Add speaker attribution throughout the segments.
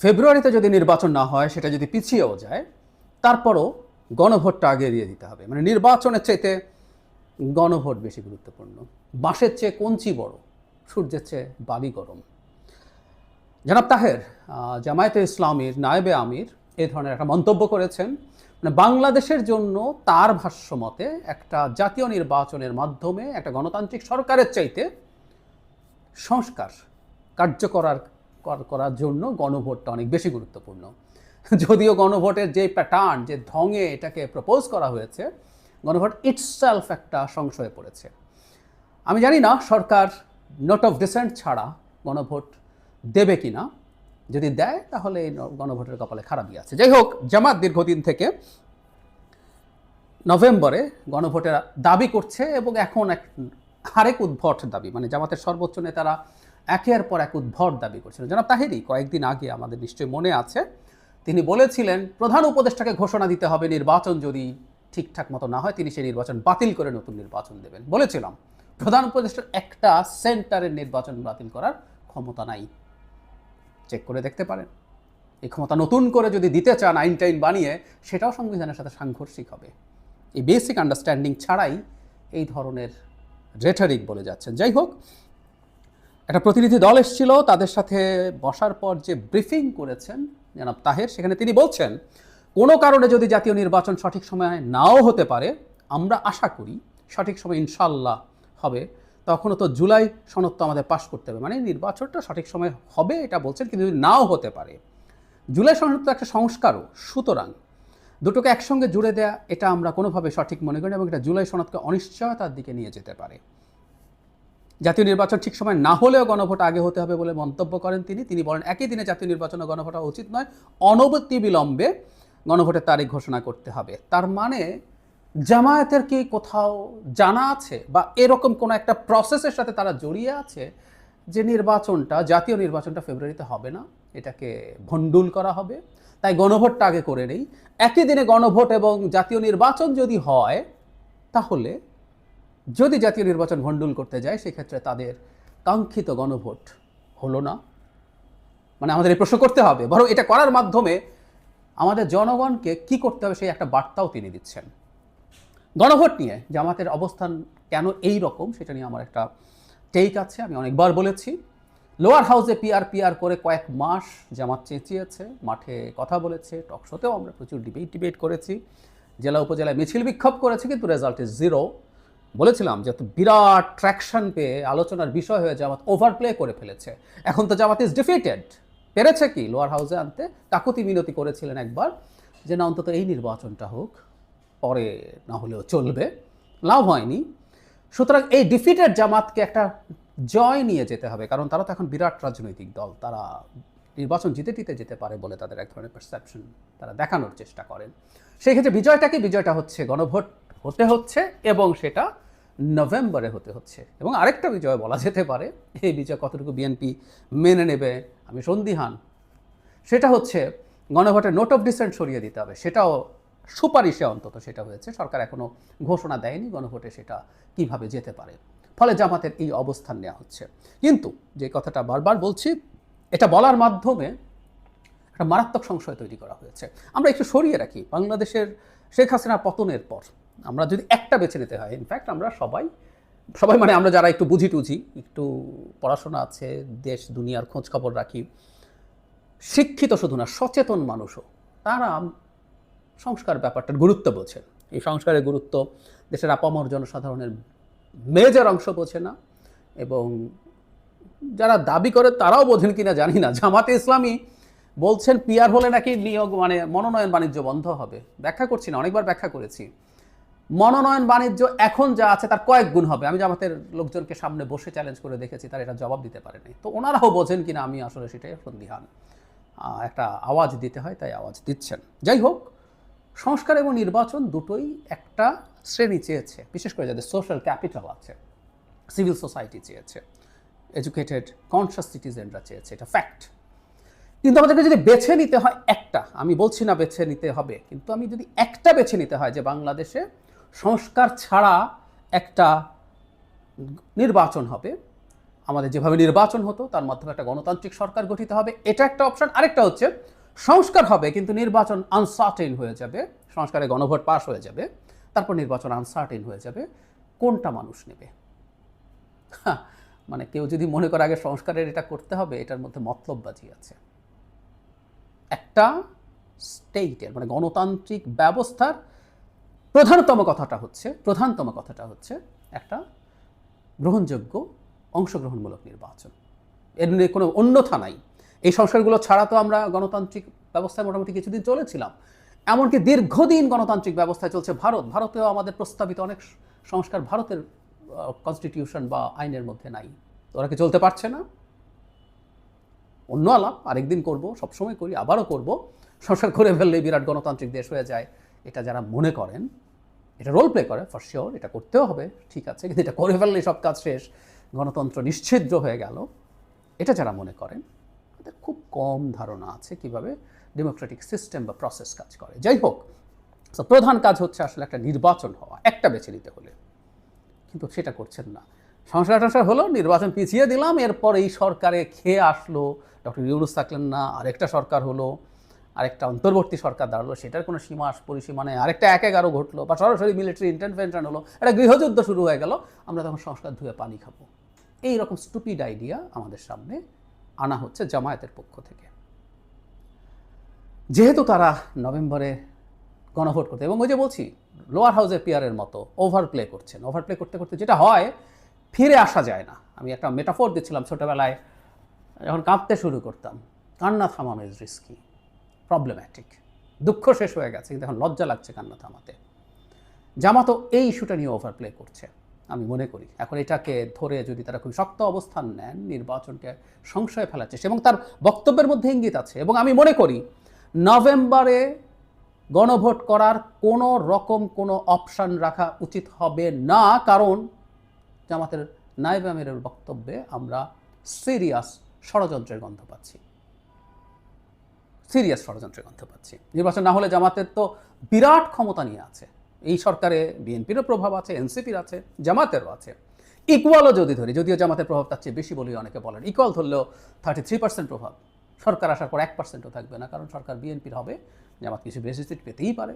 Speaker 1: ফেব্রুয়ারিতে যদি নির্বাচন না হয়, সেটা যদি পিছিয়েও যায়, তারপরও গণভোটটা আগে দিয়ে দিতে হবে। মানে নির্বাচনের চাইতে গণভোট বেশি গুরুত্বপূর্ণ। বাঁশের চেয়ে কঞ্চি বড়, সূর্যের চেয়ে বালি গরম। জনাব তাহের জামায়াতে ইসলামীর নায়েবে আমির এই ধরনের একটা মন্তব্য করেছেন। মানে বাংলাদেশের জন্য তার ভাষ্যমতে একটা জাতীয় নির্বাচনের মাধ্যমে একটা গণতান্ত্রিক সরকারের চাইতে সংস্কার করার জন্য গণভোটটা অনেক বেশি গুরুত্বপূর্ণ। যদিও গণভোটের যে প্যাটার্ন, যে ঢঙে এটাকে প্রপোজ করা হয়েছে, গণভোট ইটসেলফ একটা সংশয়ে পড়েছে। আমি জানি না সরকার নোট অফ ডিসেন্ট ছাড়া গণভোট দেবে কি না। যদি দেয় তাহলে এই গণভোটের কপালে খারাপই আছে। যাই হোক, জামাত দীর্ঘদিন থেকে নভেম্বরে গণভোটের দাবি করছে এবং এখন আরেক উদ্ভট দাবি, মানে জামাতের সর্বোচ্চ নেতারা একের পর এক উদ্ভট দাবি করছিলেন। জনাব তাহেরি কয়েকদিন আগে, আমাদের নিশ্চয়ই মনে আছে, তিনি বলেছিলেন প্রধান উপদেষ্টাকে ঘোষণা দিতে হবে নির্বাচন যদি ঠিকঠাক মতো না হয় তিনি সেই নির্বাচন বাতিল করে নতুন নির্বাচন দেবেন। বলেছিলাম প্রধান উপদেষ্টার একটা সেন্টারের নির্বাচন বাতিল করার ক্ষমতা নাই। চেক করে দেখতে পারেন। এই ক্ষমতা নতুন করে যদি দিতে চান আইন টাইন বানিয়ে, সেটাও সংবিধানের সাথে সাংঘর্ষিক হবে। এই বেসিক আন্ডারস্ট্যান্ডিং ছাড়াই এই ধরনের রেটারিক বলে যাচ্ছেন। যাই হোক, একটা প্রতিনিধি দল এসেছিল, তাদের সাথে বসার পর যে ব্রিফিং করেছেন জনাব তাহের, সেখানে তিনি বলছেন কোনো কারণে যদি জাতীয় নির্বাচন সঠিক সময়ে নাও হতে পারে, আমরা আশা করি সঠিক সময় ইনশাল্লাহ হবে। তখনও তো জুলাই সনদ তো আমাদের পাশ করতে হবে, মানে নির্বাচনটা সঠিক সময় হবে এটা বলছেন, কিন্তু যদি নাও হতে পারে। জুলাই সনদ তো একটা সংস্কারও, সুতরাং দুটোকে একসঙ্গে জুড়ে দেয়া এটা আমরা কোনোভাবে সঠিক মনে করি না, এবং এটা জুলাই সনদকে অনিশ্চয়তার দিকে নিয়ে যেতে পারে। জাতীয় নির্বাচন ঠিক সময় না হলেও গণভোট আগে হতে হবে বলে মন্তব্য করেন তিনি বলেন একই দিনে জাতীয় নির্বাচন ও গণভোট হওয়া উচিত নয়, অনবরত বিলম্বে গণভোটের তারিখ ঘোষণা করতে হবে। তার মানে জামায়াতের কি কোথাও জানা আছে বা এরকম কোনো একটা প্রসেসের সাথে তারা জড়িয়ে আছে যে জাতীয় নির্বাচনটা ফেব্রুয়ারিতে হবে না, এটাকে ভণ্ডুল করা হবে, তাই গণভোটটা আগে করে নেই। একই দিনে গণভোট এবং জাতীয় নির্বাচন যদি হয়, তাহলে যদি জাতীয় নির্বাচন ভণ্ডুল করতে যায়, সেক্ষেত্রে তাদের কাঙ্ক্ষিত গণভোট হলো না। মানে আমাদের এই প্রশ্ন করতে হবে, বরং এটা করার মাধ্যমে আমাদের জনগণকে কি করতে হবে সেই একটা বার্তাও তিনি দিচ্ছেন। গণভোট নিয়ে জামাতের অবস্থান কেন এই রকম, সেটা নিয়ে আমার একটা টেক আছে। আমি অনেকবার বলেছি, লোয়ার হাউসে পিআর করে কয়েক মাস জামাত চেঁচিয়েছে, মাঠে কথা বলেছে, টকশোতেও আমরা প্রচুর ডিবেট করেছি, জেলা উপজেলায় মিছিল বিক্ষোভ করেছি, কিন্তু রেজাল্ট ইজ জিরো। বলেছিলাম যে বিরাট ট্র্যাকশন পেয়ে আলোচনার বিষয় হয়ে জামাত ওভারপ্লে করে ফেলেছে। এখন তো জামাত ইজ ডিফিটেড। পেরেছে কি লোয়ার হাউসে আনতে? কাকুতি মিনতি করেছিলেন একবার যে না, অন্তত এই নির্বাচনটা হোক, পরে না হলেও চলবে। লাভ হয়নি। সুতরাং এই ডিফিটেড জামাতকে একটা জয় নিয়ে যেতে হবে, কারণ তারা তো এখন বিরাট রাজনৈতিক দল, তারা নির্বাচন জিতে যেতে পারে বলে তাদের এক ধরনের পারসেপশন তারা দেখানোর চেষ্টা করেন। সেই ক্ষেত্রে বিজয়টা হচ্ছে গণভোট হতে হচ্ছে, এবং সেটা নভেম্বরে হতে হচ্ছে। এবং আরেকটা বিজয় বলা যেতে পারে, এই বিজয় কতটুকু বিএনপি মেনে নেবে আমি সন্দিহান। সেটা হচ্ছে গণভোটের নোট অফ ডিসেন্ট সরিয়ে দিতে হবে। সেটাও সুপারিশে অন্তত সেটা হয়েছে, সরকার এখনও ঘোষণা দেয়নি গণভোটে সেটা কিভাবে যেতে পারে। ফলে জামাতের এই অবস্থান নেওয়া হচ্ছে। কিন্তু যে কথাটা বারবার বলছি, এটা বলার মাধ্যমে একটা মারাত্মক সংশয় তৈরি করা হয়েছে। আমরা একটু সরিয়ে রাখি, বাংলাদেশের শেখ হাসিনার পতনের পর আমরা যদি একটা বেছে নিতে হয়, ইনফ্যাক্ট আমরা সবাই মানে আমরা যারা একটু বুঝি, একটু পড়াশোনা আছে, দেশ দুনিয়ার খোঁজ খবর রাখি, শিক্ষিত শুধু না সচেতন মানুষও, তারা সংস্কার ব্যাপারটার গুরুত্ব বোঝেন। এই সংস্কারের গুরুত্ব দেশের আপামর জনসাধারণের মেজর অংশ বোঝে না, এবং যারা দাবি করে তারাও বোঝেন কিনা জানি না। জামাতে ইসলামী বলছেন পিআর হলে নাকি মনোনয়ন বাণিজ্য বন্ধ হবে। ব্যাখ্যা করছি না, অনেকবার ব্যাখ্যা করেছি। মনোনয়ন বাণিজ্য এখন যা আছে তার কয়েক গুণ হবে। আমি জামাতের লোকজনকে সামনে বসে চ্যালেঞ্জ করে দেখেছি, তারা এটা জবাব দিতে পারেনি। তো ওনারাও বোঝেন কিনা আমি আসলে সেটাই সন্দিহান। একটা আওয়াজ দিতে হয়, তাই আওয়াজ দিচ্ছেন। যাই হোক, সংস্কার এবং নির্বাচন দুটোই একটা শ্রেণী চেয়েছে, বিশেষ করে যাদের সোশ্যাল ক্যাপিটাল আছে, সিভিল সোসাইটি চেয়েছে, এডুকেটেড কনশাস সিটিজেনরা চেয়েছে, এটা ফ্যাক্ট। কিন্তু আমাদেরকে যদি বেছে নিতে হয় একটা, আমি বলছি না বেছে নিতে হবে, কিন্তু আমি যদি একটা বেছে নিতে হয় যে বাংলাদেশে সংস্কার ছাড়া একটা নির্বাচন হবে, আমাদের যেভাবে নির্বাচন হতো তার মাধ্যমে একটা গণতান্ত্রিক সরকার গঠিত হবে, এটা একটা অপশন। আরেকটা হচ্ছে সংস্কার হবে কিন্তু নির্বাচন আনসার্টেন হয়ে যাবে, সংস্কারে গণভোট পাস হয়ে যাবে, তারপর নির্বাচন আনসার্টেন হয়ে যাবে। কোনটা মানুষ নেবে? মানে কেউ যদি মনে করে আগে সংস্কারের এটা করতে হবে, এটার মধ্যে মতলববাজি আছে। একটা স্টেটের মানে গণতান্ত্রিক ব্যবস্থার প্রধানতম কথাটা হচ্ছে একটা গ্রহণযোগ্য অংশগ্রহণমূলক নির্বাচন। এর নিয়ে কোনো অন্যথা নাই। এই সংস্কারগুলো ছাড়া তো আমরা গণতান্ত্রিক ব্যবস্থায় মোটামুটি কিছুদিন চলেছিলাম। এমনকি দীর্ঘদিন গণতান্ত্রিক ব্যবস্থায় চলছে ভারতেও আমাদের প্রস্তাবিত অনেক সংস্কার ভারতের কনস্টিটিউশন বা আইনের মধ্যে নাই। ওরা কি চলতে পারছে না? অন্য আলাপ আরেকদিন করব, সবসময় করি, আবারও করব। সংস্কার করে ফেললেই বিরাট গণতান্ত্রিক দেশ হয়ে যায়, এটা যারা মনে করেন, এটা রোল প্লে করে ফর শিওর, এটা করতেও হবে, ঠিক আছে, কিন্তু এটা করে ফেললেই সব কাজ শেষ, গণতন্ত্র নিশ্ছিদ্র হয়ে গেল, এটা যারা মনে করেন তাদের খুব কম ধারণা আছে কিভাবে ডেমোক্রেটিক সিস্টেম বা প্রসেস কাজ করে। যাই হোক, তো প্রধান কাজ হচ্ছে আসলে একটা নির্বাচন হওয়া, একটা বেছে নিতে হলে, কিন্তু সেটা করছেন না। সংস্কার হলো, নির্বাচন পিছিয়ে দিলাম, এরপর এই সরকারে খেয়ে আসলো, ডক্টর ইউনূস থাকলেন না, আরেকটা সরকার হলো, আরেকটা অন্তর্বর্তী সরকার দাঁড়ালো, সেটার কোনো সীমা পরিসীমা নেই, আরেকটা ১/১১ ঘটলো, বা সরাসরি মিলিটারি ইন্টারভেনশন হলো, একটা গৃহযুদ্ধ শুরু হয়ে গেল, আমরা তখন সংস্কার ধুয়ে পানি খাবো। এই রকম স্টুপিড আইডিয়া আমাদের সামনে আনা হচ্ছে জামায়াতের পক্ষ থেকে। যেহেতু তারা নভেম্বরে গণভোট করতে, এবং ওই যে বলছি লোয়ার হাউসের পিয়ারের মতো ওভারপ্লে করছেন, ওভারপ্লে করতে করতে যেটা হয়, ফিরে আসা যায় না। আমি একটা মেটাফোর দিচ্ছিলাম, ছোটোবেলায় যখন কাঁদতে শুরু করতাম, কান্না থামানো ইজ রিস্কি, প্রবলেম্যাটিক। দুঃখ শেষ হয়ে গেছে কিন্তু এখন লজ্জা লাগছে কান্না থামাতে। জামাতও এই ইস্যুটা নিয়ে ওভারপ্লে করছে আমি মনে করি। এখন এটাকে ধরে যদি তারা খুব শক্ত অবস্থান নেন, নির্বাচনকে সংশয়ে ফেলার চেষ্টা, এবং তার বক্তব্যের মধ্যে ইঙ্গিত আছে, এবং আমি মনে করি নভেম্বরে গণভোট করার কোনো রকম কোনো অপশান রাখা উচিত হবে না, কারণ জামাতের নায়েবে আমিরের বক্তব্যে আমরা সিরিয়াস ষড়যন্ত্রের গন্ধ পাচ্ছি, নির্বাচন না হলে জামাতের তো বিরাট ক্ষমতা নিয়ে আছে, এই সরকারে বিএনপিরও প্রভাব আছে, এনসিপির আছে, জামাতেরও আছে। ইকুয়ালও যদি ধরি, যদিও জামাতের প্রভাব তার চেয়ে বেশি বলেই অনেকে বলেন, ইকুয়াল ধরলেও 33% প্রভাব, সরকার আসার পর 1%ও থাকবে না, কারণ সরকার বিএনপির হবে, জামাত কিছু বেশি সিট পেতেই পারে,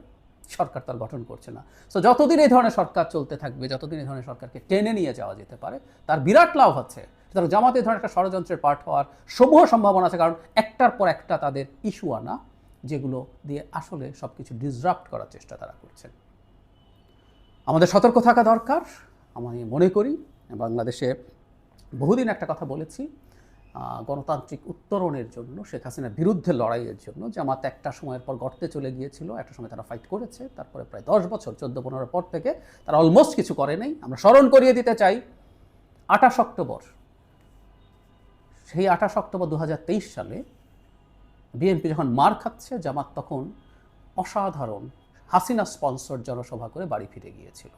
Speaker 1: সরকার তার গঠন করছে না। সো যতদিন এই ধরনের সরকার চলতে থাকবে, যতদিন এই ধরনের সরকারকে টেনে নিয়ে যাওয়া যেতে পারে, তার বিরাট লাভ হচ্ছে। সুতরাং জামাত এই ধরনের একটা ষড়যন্ত্রের পার্ট হওয়ার সমূহ সম্ভাবনা আছে, কারণ একটার পর একটা তাদের ইস্যু আনা, যেগুলো দিয়ে আসলে সব কিছু ডিসরাপ্ট করার চেষ্টা তারা করছেন। আমাদের সতর্ক থাকা দরকার। আমি মনে করি বাংলাদেশে বহুদিন একটা কথা বলেছি, গণতান্ত্রিক উত্তরণের জন্য, শেখ হাসিনার বিরুদ্ধে লড়াইয়ের জন্য জামাত একটা সময়ের পর গর্তে চলে গিয়েছিল, একটা সময় তারা ফাইট করেছে, তারপরে প্রায় 10 বছর 14-15 পর থেকে তারা অলমোস্ট কিছু করে নাই। আমরা স্মরণ করিয়ে দিতে চাই 28 অক্টোবর, সেই 28 অক্টোবর 2023 সালে বিএনপি যখন মার খাচ্ছে, জামাত তখন অসাধারণ হাসিনা স্পন্সর জনসভা করে বাড়ি ফিরে গিয়েছিল।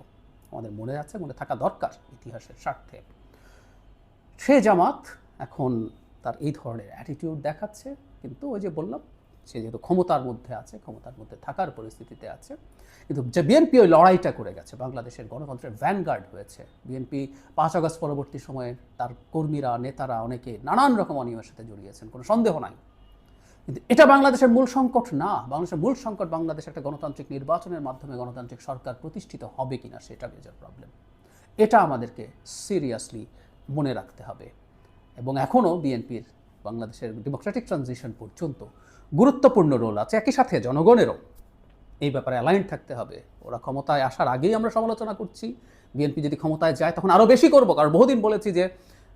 Speaker 1: আমাদের মনে আছে, মনে থাকা দরকার ইতিহাসের স্বার্থে। সে জামাত এখন তার এই ধরনের অ্যাটিটিউড দেখাচ্ছে, কিন্তু ওই যে বললাম, সে যেহেতু ক্ষমতার মধ্যে আছে, ক্ষমতার মধ্যে থাকার পরিস্থিতিতে আছে, কিন্তু যে বিএনপি ওই লড়াইটা করে গেছে, বাংলাদেশের গণতন্ত্রের ভ্যানগার্ড হয়েছে বিএনপি। 5 আগস্ট পরবর্তী সময়ে তার কর্মীরা, নেতারা অনেকে নানান রকম অনিয়মের সাথে জড়িয়েছেন, কোনো সন্দেহ নাই, কিন্তু এটা বাংলাদেশের মূল সংকট না। বাংলাদেশের মূল সংকট বাংলাদেশ একটা গণতান্ত্রিক নির্বাচনের মাধ্যমে গণতান্ত্রিক সরকার প্রতিষ্ঠিত হবে কিনা, সেটা মেজর প্রবলেম। এটা আমাদেরকে সিরিয়াসলি মনে রাখতে হবে। এবং এখনও বিএনপির বাংলাদেশের ডেমোক্রেটিক ট্রানজিশন পর্যন্ত গুরুত্বপূর্ণ রোল আছে, একই সাথে জনগণেরও এই ব্যাপারে অ্যালাইন থাকতে হবে। ওরা ক্ষমতায় আসার আগেই আমরা সমালোচনা করছি, বিএনপি যদি ক্ষমতায় যায় তখন আরও বেশি করবো, কারণ বহুদিন বলেছি যে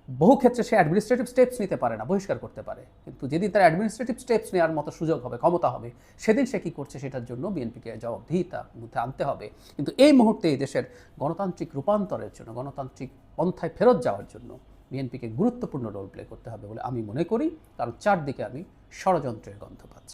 Speaker 1: বহু ক্ষেত্রে সে অ্যাডমিনিস্ট্রেটিভ স্টেপস নিতে পারে না, বহিষ্কার করতে পারে, কিন্তু যেদিন তার অ্যাডমিনিস্ট্রেটিভ স্টেপস নেওয়ার মতো সুযোগ হবে, ক্ষমতা হবে, সেদিন সে কী করছে সেটার জন্য বিএনপিকে জবাবদিহিতার মধ্যে আনতে হবে। কিন্তু এই মুহূর্তে এই দেশের গণতান্ত্রিক রূপান্তরের জন্য, গণতান্ত্রিক পন্থায় ফেরত যাওয়ার জন্য বিএনপিকে গুরুত্বপূর্ণ রোল প্লে করতে হবে বলে আমি মনে করি, কারণ চারদিকে আমি ষড়যন্ত্রের গন্ধ পাচ্ছি।